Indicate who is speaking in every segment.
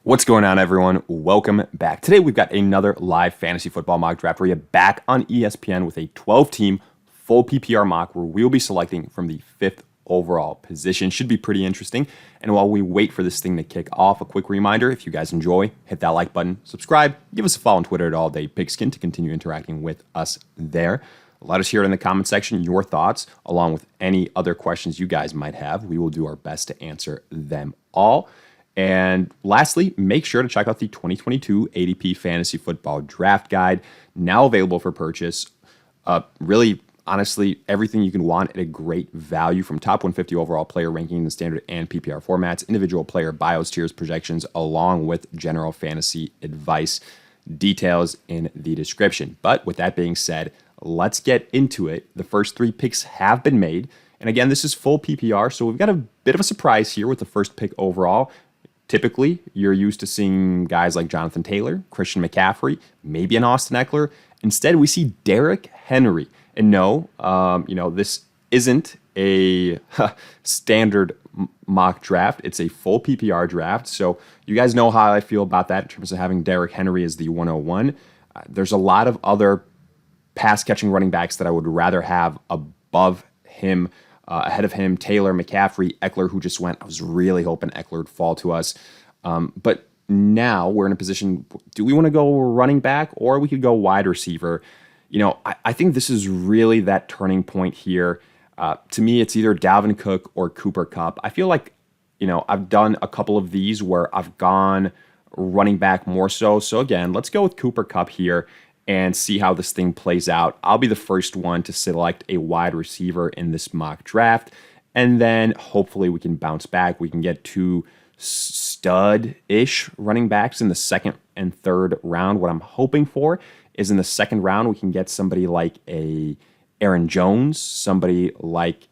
Speaker 1: What's going on, everyone? Welcome back. Today, we've got another live fantasy football mock draft for you back on ESPN with a 12-team full PPR mock where we'll be selecting from the 5th overall position. Should be pretty interesting. And while we wait for this thing to kick off, a quick reminder, if you guys enjoy, hit that like button, subscribe, give us a follow on Twitter at All Day Pigskin to continue interacting with us there. Let us hear in the comment section your thoughts, along with any other questions you guys might have. We will do our best to answer them all. And lastly, make sure to check out the 2022 ADP Fantasy Football Draft Guide, now available for purchase. Really, honestly, everything you can want at a great value, from top 150 overall player ranking in the standard and PPR formats, individual player bios, tiers, projections, along with general fantasy advice. Details in the description. But with that being said, let's get into it. The first 3 picks have been made. And again, this is full PPR, so we've got a bit of a surprise here with the first pick overall. Typically, you're used to seeing guys like Jonathan Taylor, Christian McCaffrey, maybe an Austin Eckler. Instead, we see Derrick Henry. And no, this isn't a standard mock draft. It's a full PPR draft. So you guys know how I feel about that in terms of having Derrick Henry as the 101. There's a lot of other pass-catching running backs that I would rather have above him. Ahead of him, Taylor, McCaffrey, Eckler, who just went. I was really hoping Eckler would fall to us. But now we're in a position, do we want to go running back or we could go wide receiver? I think this is really that turning point here. To me, it's either Dalvin Cook or Cooper Kupp. I feel like, I've done a couple of these where I've gone running back more so. So again, let's go with Cooper Kupp here and see how this thing plays out. I'll be the first one to select a wide receiver in this mock draft, and then hopefully we can bounce back. We can get 2 stud-ish running backs in the second and third round. What I'm hoping for is in the second round, we can get somebody like a Aaron Jones, somebody like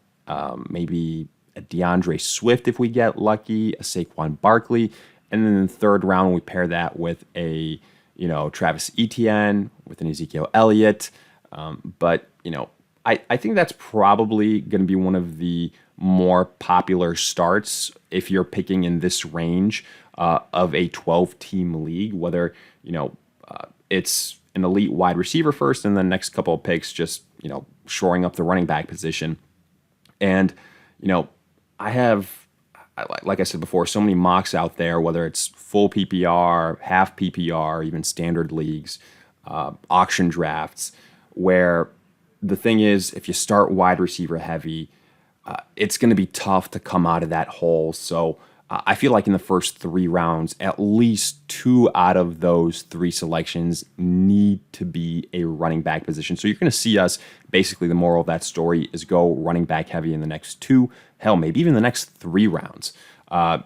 Speaker 1: maybe a DeAndre Swift if we get lucky, a Saquon Barkley, and then in the third round, we pair that with a Travis Etienne, with an Ezekiel Elliott. But I think that's probably going to be one of the more popular starts if you're picking in this range of a 12-team league, whether, it's an elite wide receiver first and the next couple of picks just, shoring up the running back position. And, I have, like I said before, so many mocks out there, whether it's full PPR, half PPR, even standard leagues, auction drafts, where the thing is, if you start wide receiver heavy, it's going to be tough to come out of that hole. So I feel like in the first 3 rounds, at least 2 out of those 3 selections need to be a running back position. So you're going to see us, basically the moral of that story is go running back heavy in the next 2, hell, maybe even the next 3 rounds.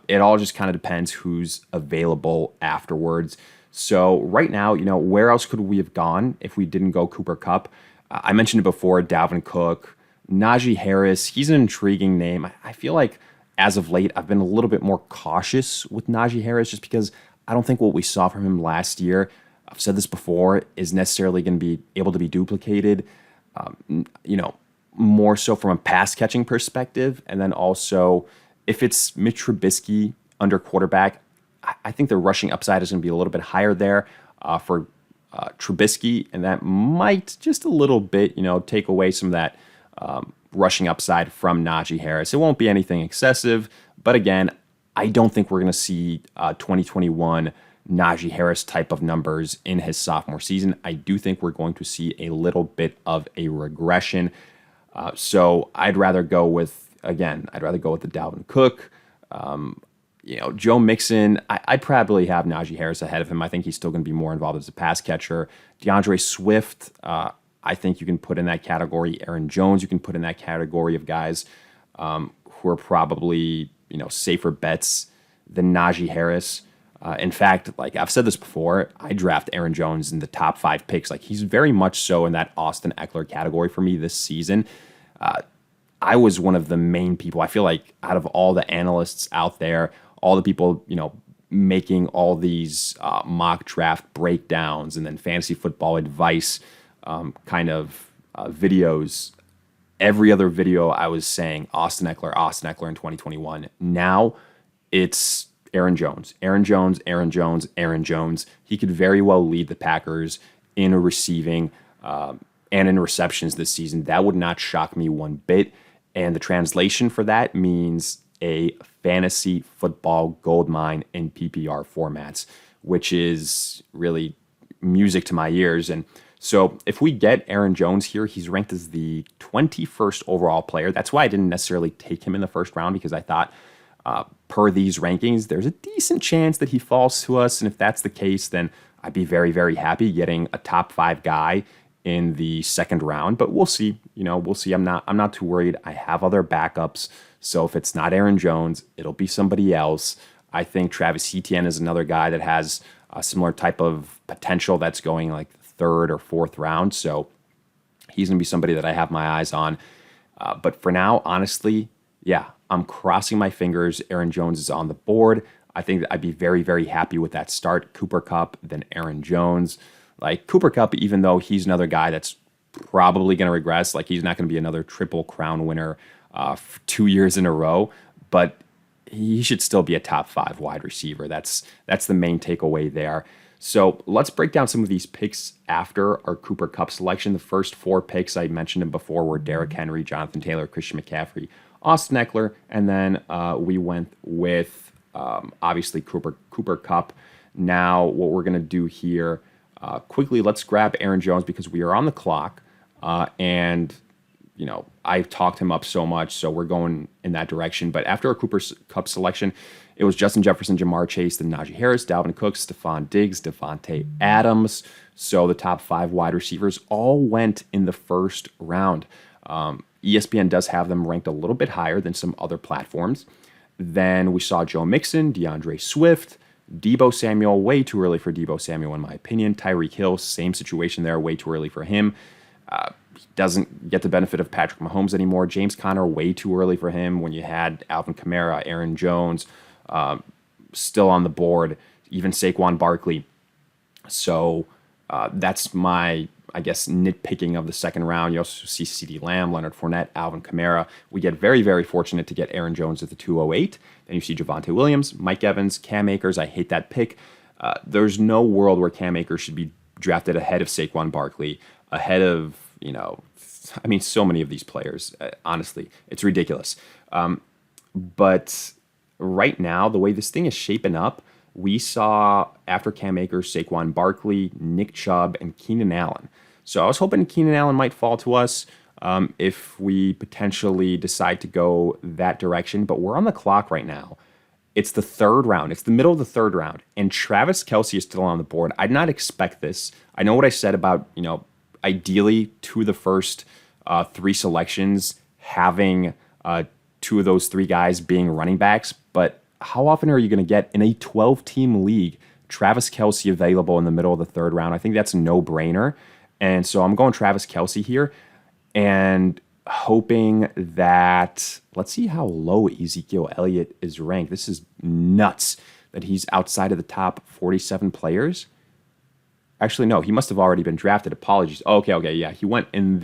Speaker 1: It all just kind of depends who's available afterwards. So right now, where else could we have gone if we didn't go Cooper Kupp? I mentioned it before, Dalvin Cook, Najee Harris. He's an intriguing name. I feel like as of late, I've been a little bit more cautious with Najee Harris just because I don't think what we saw from him last year, I've said this before, is necessarily going to be able to be duplicated, more so from a pass catching perspective. And then also, if it's Mitch Trubisky under quarterback, I think the rushing upside is going to be a little bit higher there for Trubisky, and that might just a little bit, take away some of that rushing upside from Najee Harris. It won't be anything excessive, but again, I don't think we're going to see 2021 Najee Harris type of numbers in his sophomore season. I do think we're going to see a little bit of a regression. So I'd rather go with the Dalvin Cook. Joe Mixon, I'd probably have Najee Harris ahead of him. I think he's still going to be more involved as a pass catcher. DeAndre Swift, I think you can put in that category. Aaron Jones, you can put in that category of guys who are probably, safer bets than Najee Harris. In fact, like I've said this before, I draft Aaron Jones in the top 5 picks. Like he's very much so in that Austin Eckler category for me this season. I was one of the main people. I feel like out of all the analysts out there, all the people, making all these mock draft breakdowns and then fantasy football advice videos, every other video I was saying Austin Eckler in 2021. Now it's Aaron Jones. Aaron Jones, Aaron Jones, Aaron Jones. He could very well lead the Packers in receiving and in receptions this season. That would not shock me one bit. And the translation for that means a fantasy football goldmine in PPR formats, which is really music to my ears. And so if we get Aaron Jones here, he's ranked as the 21st overall player. That's why I didn't necessarily take him in the first round, because I thought per these rankings, there's a decent chance that he falls to us. And if that's the case, then I'd be very, very happy getting a top 5 guy in the second round. But we'll see. We'll see. I'm not too worried. I have other backups. So if it's not Aaron Jones, it'll be somebody else. I think Travis Etienne is another guy that has a similar type of potential that's going like third or fourth round. So he's going to be somebody that I have my eyes on. But for now, honestly, yeah, I'm crossing my fingers. Aaron Jones is on the board. I think that I'd be very, very happy with that start. Cooper Kupp, then Aaron Jones. Like Cooper Kupp, even though he's another guy that's probably going to regress, like he's not going to be another Triple Crown winner 2 years in a row, but he should still be a top 5 wide receiver. That's the main takeaway there. So let's break down some of these picks after our Cooper Kupp selection. The first 4 picks, I mentioned them before, were Derrick Henry, Jonathan Taylor, Christian McCaffrey, Austin Eckler, and then we went with obviously Cooper Kupp. Now what we're going to do here, quickly, let's grab Aaron Jones because we are on the clock, and I've talked him up so much, so we're going in that direction. But after our Cooper Kupp selection, it was Justin Jefferson, Jamar Chase, then Najee Harris, Dalvin Cook, Stephon Diggs, Devontae Adams. So the top 5 wide receivers all went in the first round. ESPN does have them ranked a little bit higher than some other platforms. Then we saw Joe Mixon, DeAndre Swift, Deebo Samuel, way too early for Deebo Samuel in my opinion. Tyreek Hill, same situation there, way too early for him. He doesn't get the benefit of Patrick Mahomes anymore. James Conner, way too early for him when you had Alvin Kamara, Aaron Jones, still on the board, even Saquon Barkley. So that's my, I guess, nitpicking of the second round. You also see CeeDee Lamb, Leonard Fournette, Alvin Kamara. We get very, very fortunate to get Aaron Jones at the 208. Then you see Javonte Williams, Mike Evans, Cam Akers. I hate that pick. There's no world where Cam Akers should be drafted ahead of Saquon Barkley, ahead of, so many of these players. Honestly, it's ridiculous. But right now, the way this thing is shaping up, we saw after Cam Akers, Saquon Barkley, Nick Chubb, and Keenan Allen. So I was hoping Keenan Allen might fall to us if we potentially decide to go that direction. But we're on the clock right now. It's the third round. It's the middle of the third round. And Travis Kelce is still on the board. I did not expect this. I know what I said about, ideally 2 of the first 3 selections having 2 of those 3 guys being running backs. But how often are you going to get in a 12-team league Travis Kelce available in the middle of the third round? I think that's a no-brainer. And so I'm going Travis Kelce here and hoping that, let's see how low Ezekiel Elliott is ranked. This is nuts that he's outside of the top 47 players. Actually, no, he must have already been drafted. Apologies. Okay, yeah. He went with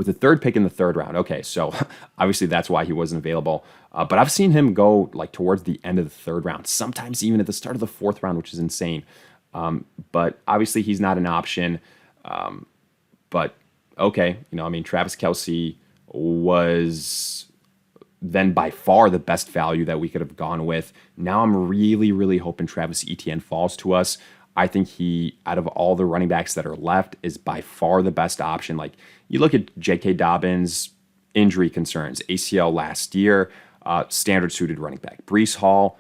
Speaker 1: the 3rd pick in the 3rd round. Okay, so obviously that's why he wasn't available. But I've seen him go like towards the end of the 3rd round, sometimes even at the start of the 4th round, which is insane. But obviously he's not an option. But okay, Travis Kelce was then by far the best value that we could have gone with. Now I'm really, really hoping Travis Etienne falls to us. I think he, out of all the running backs that are left, is by far the best option. Like, you look at J.K. Dobbins' injury concerns, ACL last year, standard suited running back. Breece Hall,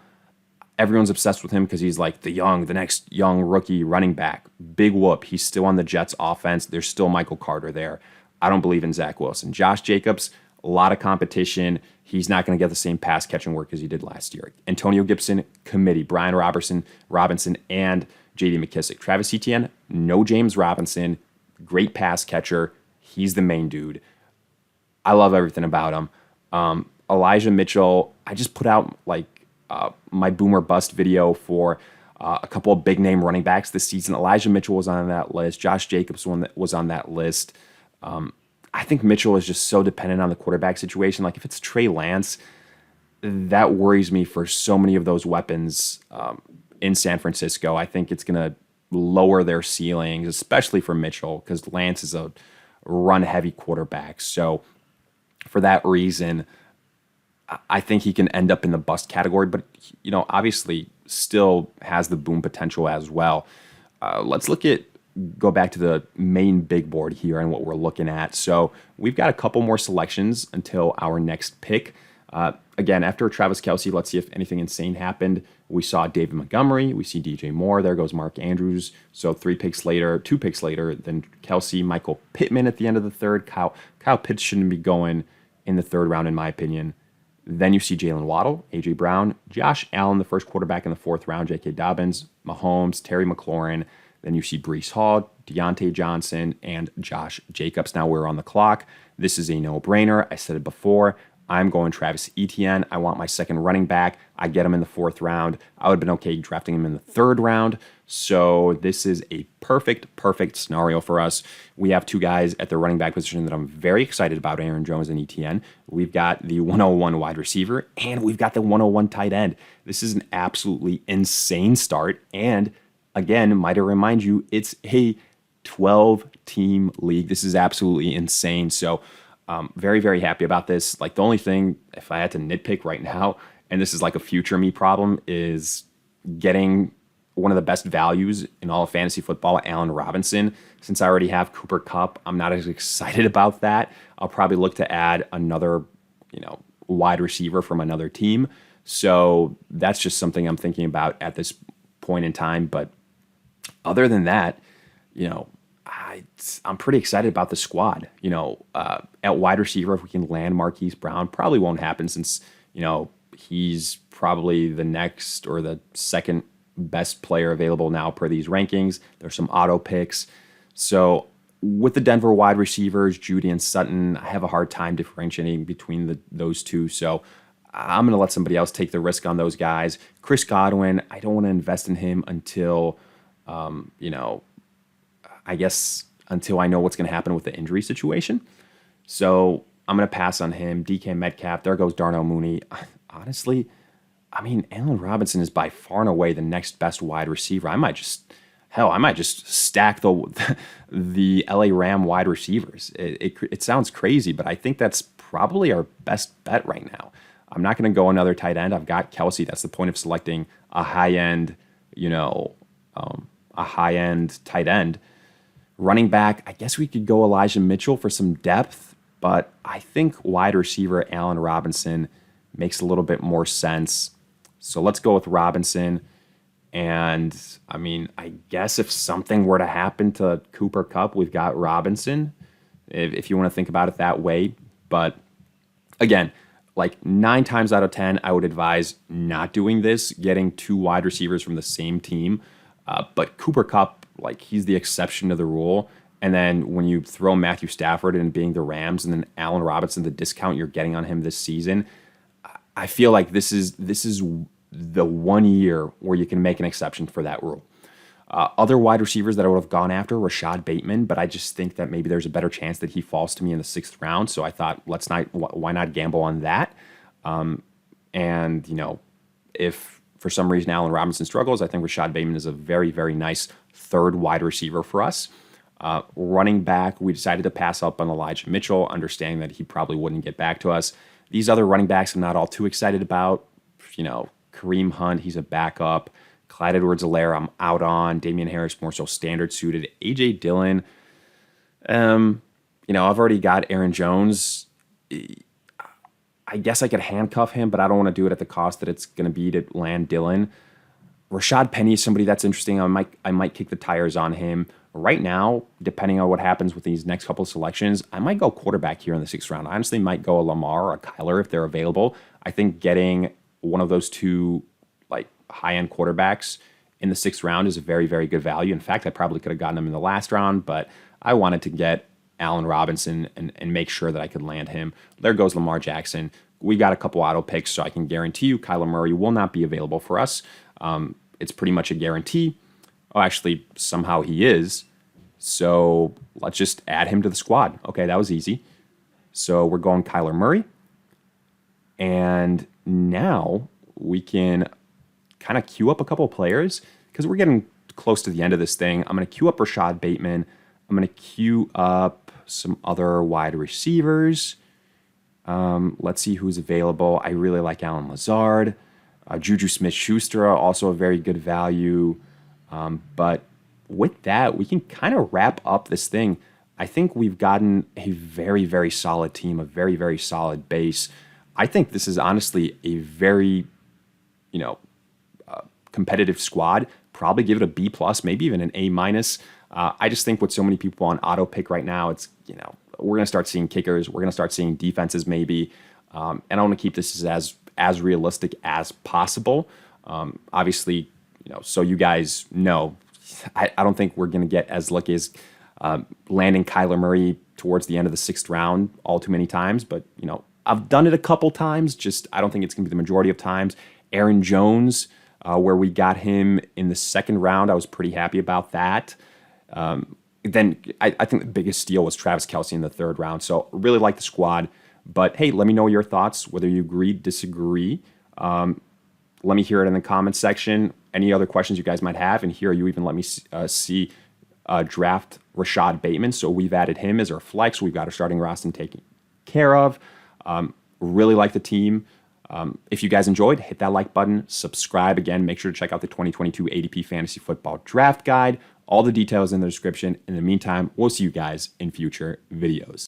Speaker 1: everyone's obsessed with him because he's like the next young rookie running back. Big whoop. He's still on the Jets offense. There's still Michael Carter there. I don't believe in Zach Wilson. Josh Jacobs, a lot of competition. He's not going to get the same pass catching work as he did last year. Antonio Gibson, committee. Brian Robinson, and J.D. McKissick. Travis Etienne, no James Robinson, great pass catcher. He's the main dude. I love everything about him. Elijah Mitchell, I just put out my Boomer Bust video for a couple of big name running backs this season. Elijah Mitchell was on that list. Josh Jacobs was on that list. I think Mitchell is just so dependent on the quarterback situation. Like if it's Trey Lance, that worries me for so many of those weapons in San Francisco. I think it's going to lower their ceilings, especially for Mitchell, because Lance is a run-heavy quarterback. So for that reason, I think he can end up in the bust category, but obviously still has the boom potential as well. Let's go back to the main big board here and what we're looking at. So we've got a couple more selections until our next pick. Again, after Travis Kelce, let's see if anything insane happened. We saw David Montgomery. We see DJ Moore. There goes Mark Andrews. So 2 picks later, then Kelce, Michael Pittman at the end of the third. Kyle Pitts shouldn't be going in the third round, in my opinion. Then you see Jalen Waddle, A.J. Brown, Josh Allen, the first quarterback in the fourth round, J.K. Dobbins, Mahomes, Terry McLaurin. Then you see Breece Hall, Deontay Johnson, and Josh Jacobs. Now we're on the clock. This is a no-brainer. I said it before. I'm going Travis Etienne. I want my second running back. I get him in the fourth round. I would have been okay drafting him in the third round. So this is a perfect scenario for us. We have 2 guys at the running back position that I'm very excited about, Aaron Jones and Etienne. We've got the 101 wide receiver, and we've got the 101 tight end. This is an absolutely insane start. And again, might I remind you, it's a 12-team league. This is absolutely insane. So very happy about this. Like, the only thing, if I had to nitpick right now, and this is like a future me problem, is getting one of the best values in all of fantasy football, Allen Robinson. Since I already have Cooper Kupp, I'm not as excited about that. I'll probably look to add another, wide receiver from another team. So that's just something I'm thinking about at this point in time. But other than that, I'm pretty excited about the squad. At wide receiver, if we can land Marquise Brown, probably won't happen since, he's probably the next or the second best player available now per these rankings. There's some auto picks. So with the Denver wide receivers, Judy and Sutton, I have a hard time differentiating between those two. So I'm going to let somebody else take the risk on those guys. Chris Godwin, I don't want to invest in him until, I guess until I know what's going to happen with the injury situation. So I'm going to pass on him. DK Metcalf, there goes Darnell Mooney. Honestly, Allen Robinson is by far and away the next best wide receiver. I might just stack the LA Ram wide receivers. It sounds crazy, but I think that's probably our best bet right now. I'm not going to go another tight end. I've got Kelce. That's the point of selecting a high-end, tight end. Running back, I guess we could go Elijah Mitchell for some depth, but I think wide receiver Allen Robinson makes a little bit more sense. So let's go with Robinson. And I guess if something were to happen to Cooper Kupp, we've got Robinson, if you want to think about it that way. But again, like 9 times out of 10, I would advise not doing this, getting 2 wide receivers from the same team. But Cooper Kupp, he's the exception to the rule. And then when you throw Matthew Stafford in being the Rams and then Allen Robinson, the discount you're getting on him this season, I feel like this is the 1 year where you can make an exception for that rule. Other wide receivers that I would have gone after, Rashad Bateman, but I just think that maybe there's a better chance that he falls to me in the 6th round. So I thought, why not gamble on that? If for some reason Allen Robinson struggles, I think Rashad Bateman is a very nice 3rd wide receiver for us. Running back, we decided to pass up on Elijah Mitchell, understanding that he probably wouldn't get back to us. These other running backs I'm not all too excited about. Kareem Hunt, he's a backup. Clyde Edwards-Helaire, I'm out on. Damian Harris, more so standard suited. A.J. Dillon, I've already got Aaron Jones. I guess I could handcuff him, but I don't want to do it at the cost that it's going to be to land Dillon. Rashad Penny is somebody that's interesting. I might kick the tires on him. Right now, depending on what happens with these next couple of selections, I might go quarterback here in the 6th round. I honestly might go a Lamar or a Kyler if they're available. I think getting one of those 2 high-end quarterbacks in the 6th round is a very good value. In fact, I probably could have gotten him in the last round, but I wanted to get Allen Robinson and make sure that I could land him. There goes Lamar Jackson. We got a couple auto picks, so I can guarantee you Kyler Murray will not be available for us. It's pretty much a guarantee. Oh, actually, somehow he is. So let's just add him to the squad. Okay, that was easy. So we're going Kyler Murray. And now we can kind of queue up a couple of players because we're getting close to the end of this thing. I'm going to queue up Rashad Bateman. I'm going to queue up some other wide receivers. Let's see who's available. I really like Alan Lazard. Juju Smith-Schuster, also a very good value. But with that, we can kind of wrap up this thing. I think we've gotten a very, very solid team, a very, very solid base. I think this is honestly a very, competitive squad. Probably give it a B plus, maybe even an A minus. I just think with so many people on auto pick right now, it's we're going to start seeing kickers. We're going to start seeing defenses maybe, and I want to keep this as realistic as possible. Obviously, so you guys know, I don't think we're going to get as lucky as landing Kyler Murray towards the end of the 6th round all too many times. But I've done it a couple times. Just I don't think it's going to be the majority of times. Aaron Jones, where we got him in the 2nd round, I was pretty happy about that. Then I think the biggest steal was Travis Kelce in the 3rd round. So really like the squad. But hey, let me know your thoughts, whether you agree, disagree. Let me hear it in the comments section. Any other questions you guys might have. And here you even let me see draft Rashad Bateman. So we've added him as our flex. We've got our starting roster taken care of. Really like the team. If you guys enjoyed, hit that like button, subscribe again. Make sure to check out the 2022 ADP Fantasy Football Draft Guide. All the details in the description. In the meantime, we'll see you guys in future videos.